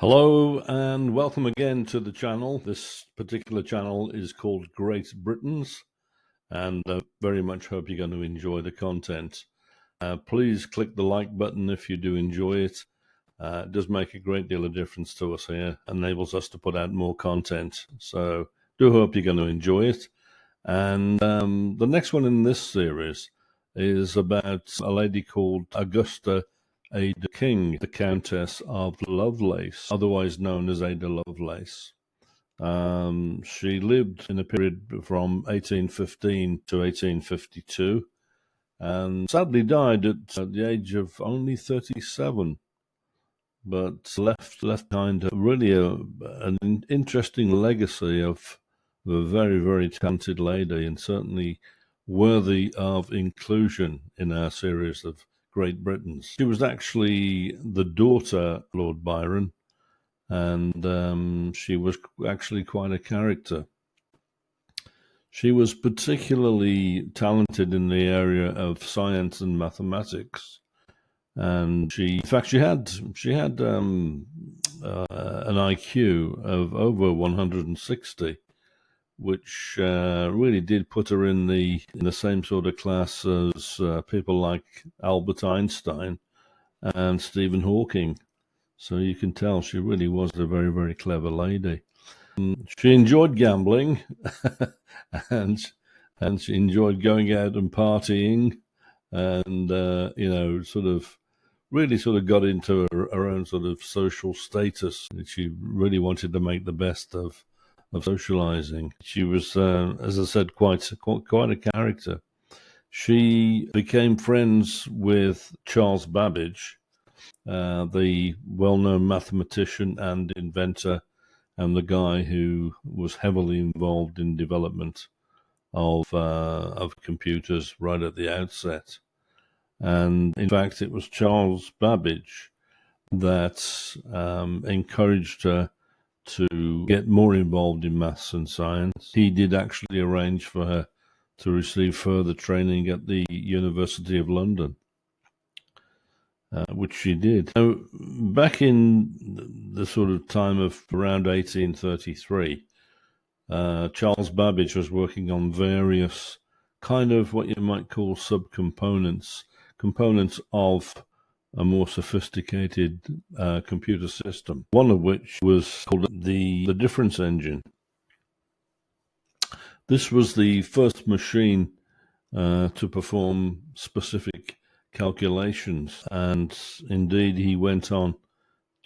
Hello and welcome again to the channel. This particular channel is called Great Britons, and I very much hope you're going to enjoy the content. Please click the like button if you do enjoy it. It does make a great deal of difference to us here, enables us to put out more content. So do hope you're going to enjoy it. And the next one in this series is about a lady called Augusta Ada King, the Countess of Lovelace, otherwise known as Ada Lovelace. She lived in a period from 1815 to 1852 and sadly died at the age of only 37, but left behind really an interesting legacy of a very, very talented lady, and certainly worthy of inclusion in our series of Great Britons. She was actually the daughter of Lord Byron, and she was actually quite a character. She was particularly talented in the area of science and mathematics, and she had an IQ of over 160, which really did put her in the same sort of class as people like Albert Einstein and Stephen Hawking. So you can tell she really was a very, very clever lady. She enjoyed gambling, and she enjoyed going out and partying, and really got into her own sort of social status. She really wanted to make the best of socializing. She was, as I said, quite a character. She became friends with Charles Babbage, the well-known mathematician and inventor, and the guy who was heavily involved in development of computers right at the outset. And in fact, it was Charles Babbage that encouraged her to get more involved in maths and science. He did actually arrange for her to receive further training at the University of London, which she did. Now, back in the sort of time of around 1833, Charles Babbage was working on various kind of what you might call subcomponents, components of a more sophisticated computer system, one of which was called the difference engine. This was the first machine to perform specific calculations, and indeed he went on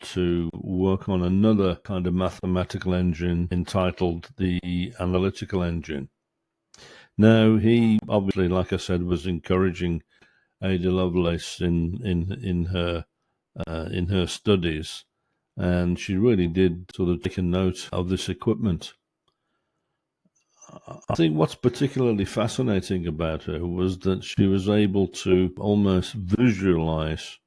to work on another kind of mathematical engine entitled the analytical engine. Now, he obviously, like I said, was encouraging Ada Lovelace in her studies, and she really did sort of take a note of this equipment. I think what's particularly fascinating about her was that she was able to almost visualize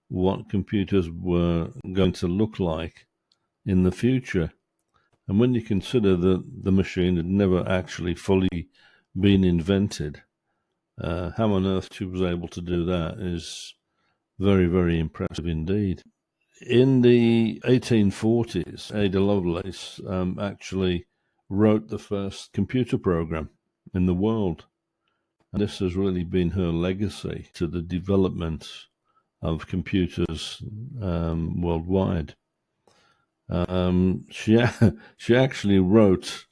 what computers were going to look like in the future. And when you consider that the machine had never actually fully been invented, how on earth she was able to do that is very, very impressive indeed. In the 1840s, Ada Lovelace actually wrote the first computer program in the world. And this has really been her legacy to the development of computers worldwide. She actually wrote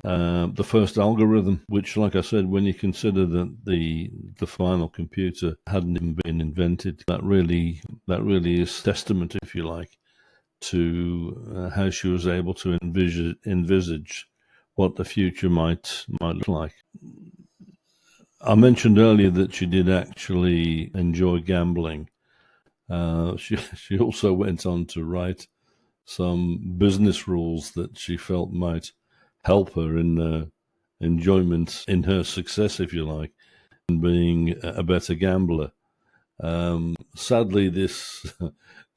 the first algorithm, which, like I said, when you consider that the final computer hadn't even been invented, that really is testament, if you like, to how she was able to envisage what the future might look like. I mentioned earlier that she did actually enjoy gambling. She also went on to write some business rules that she felt might help her in enjoyment, in her success, if you like, in being a better gambler. Sadly, this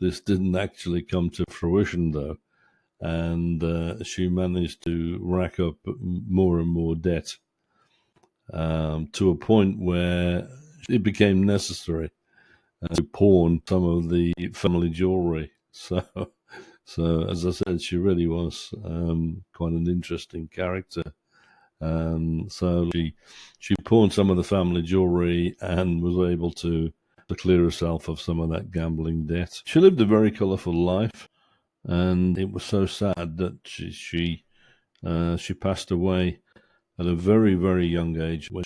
didn't actually come to fruition, though, and she managed to rack up more and more debt to a point where it became necessary to pawn some of the family jewelry. So So, as I said, she really was quite an interesting character. So she pawned some of the family jewelry and was able to clear herself of some of that gambling debt. She lived a very colourful life, and it was so sad that she passed away at a very, very young age when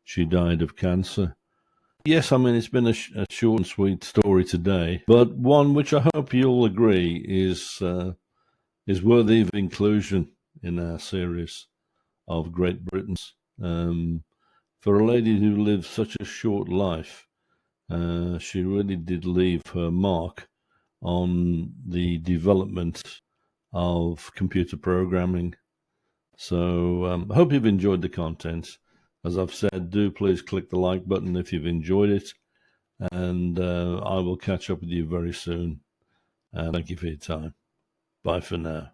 she died of cancer. Yes, I mean, it's been a short and sweet story today, but one which I hope you'll agree is worthy of inclusion in our series of Great Britons. For a lady who lived such a short life, she really did leave her mark on the development of computer programming. So I hope you've enjoyed the content. As I've said, do please click the like button if you've enjoyed it, and I will catch up with you very soon. Thank you for your time. Bye for now.